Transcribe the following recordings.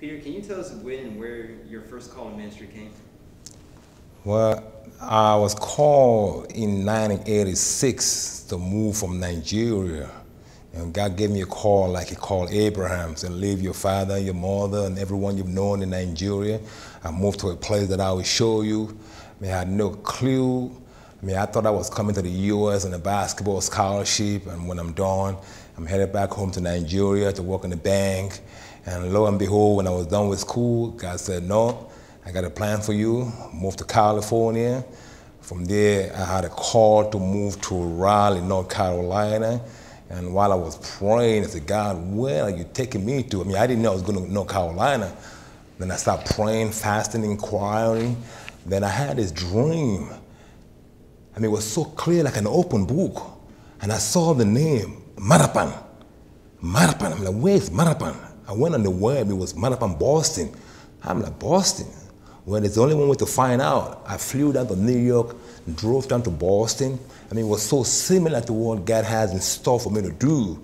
Peter, can you tell us when and where your first call to ministry came? Well, I was called in 1986 to move from Nigeria. And God gave me a call like he called Abraham, said, leave your father, your mother, and everyone you've known in Nigeria. I moved to a place that I will show you. I mean, I had no clue. I mean, I thought I was coming to the U.S. on a basketball scholarship, and when I'm done, I'm headed back home to Nigeria to work in the bank. And lo and behold, when I was done with school, God said, no, I got a plan for you. Moved to California. From there, I had a call to move to Raleigh, North Carolina. And while I was praying, I said, God, where are you taking me to? I mean, I didn't know I was going to North Carolina. Then I started praying, fasting, inquiring. Then I had this dream. I mean, it was so clear, like an open book. And I saw the name, Marapan. Marapan. I'm like, where's Marapan? I went on the web, it was Marapan, Boston. I'm like, Boston? Well, it's the only one way to find out. I flew down to New York, drove down to Boston. I mean, it was so similar to what God has in store for me to do.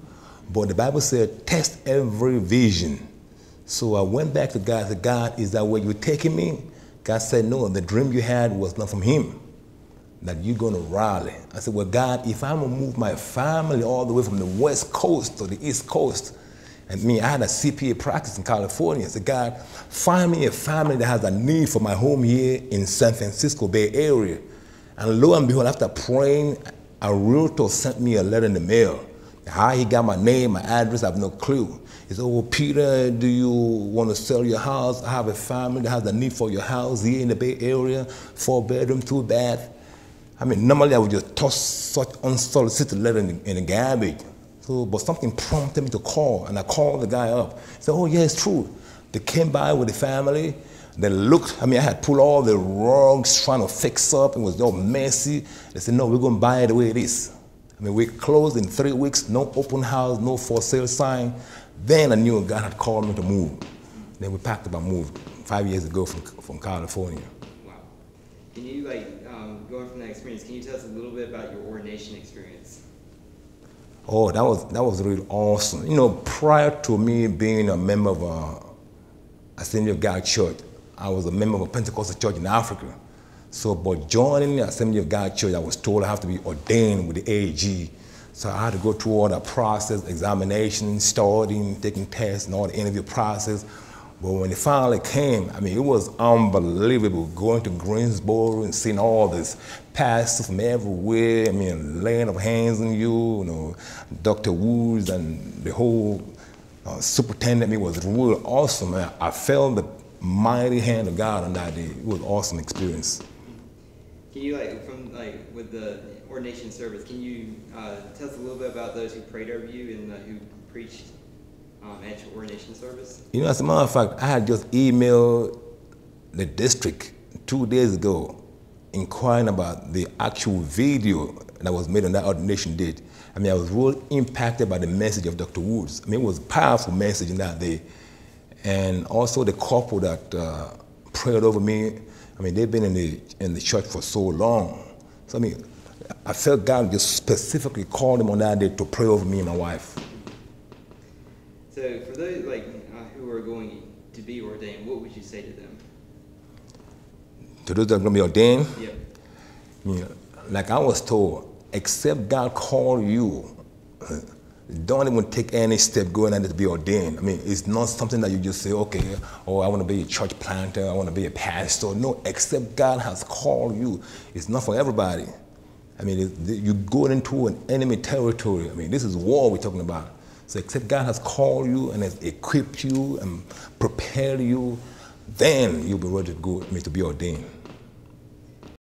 But the Bible said, test every vision. So I went back to God and said, God, is that where you're taking me? God said, no, the dream you had was not from him, that you're going to Raleigh. I said, well, God, if I'm going to move my family all the way from the West Coast to the East Coast, and me, I had a CPA practice in California. I said, God, find me a family that has a need for my home here in San Francisco Bay Area. And lo and behold, after praying, a realtor sent me a letter in the mail. How he got my name, my address, I have no clue. He said, oh, Peter, do you want to sell your house? I have a family that has a need for your house here in the Bay Area, 4-bedroom, 2-bath. I mean, normally I would just toss such unsolicited letter in the garbage. So, but something prompted me to call, and I called the guy up. He said, oh, yeah, it's true. They came by with the family. They looked, I mean, I had pulled all the rugs, trying to fix up. It was all messy. They said, no, we're going to buy it the way it is. I mean, we closed in 3 weeks, no open house, no for sale sign. Then I knew God had called me to move. Then we packed up and moved 5 years ago from California. Wow. Can you, going from that experience, can you tell us a little bit about your ordination experience? Oh, that was really awesome. You know, prior to me being a member of Assembly of God Church, I was a member of a Pentecostal church in Africa. So, but joining the Assembly of God Church, I was told I have to be ordained with the AG. So I had to go through all the process, examination, studying, taking tests, and all the interview process. But when it finally came, I mean, it was unbelievable going to Greensboro and seeing all this pastors from everywhere. I mean, laying of hands on you, you know, Dr. Woods and the whole superintendent. It was really awesome. I felt the mighty hand of God on that day. It was an awesome experience. Can you, with the ordination service, can you tell us a little bit about those who prayed over you and who preached at your ordination service? You know, as a matter of fact, I had just emailed the district 2 days ago inquiring about the actual video that was made on that ordination date. I mean, I was really impacted by the message of Dr. Woods. I mean, it was a powerful message in that day. And also the couple that prayed over me, I mean, they've been in the church for so long. So, I mean, I felt God just specifically called them on that day to pray over me and my wife. So for those who are going to be ordained, what would you say to them? To those that are going to be ordained? Yep. I mean, like I was told, except God call you, don't even take any step going at it to be ordained. I mean, it's not something that you just say, okay, oh, I want to be a church planter, I want to be a pastor. No, except God has called you. It's not for everybody. I mean, you're going into an enemy territory. I mean, this is war we're talking about. So except God has called you and has equipped you and prepared you, then you'll be ready to go, to be ordained.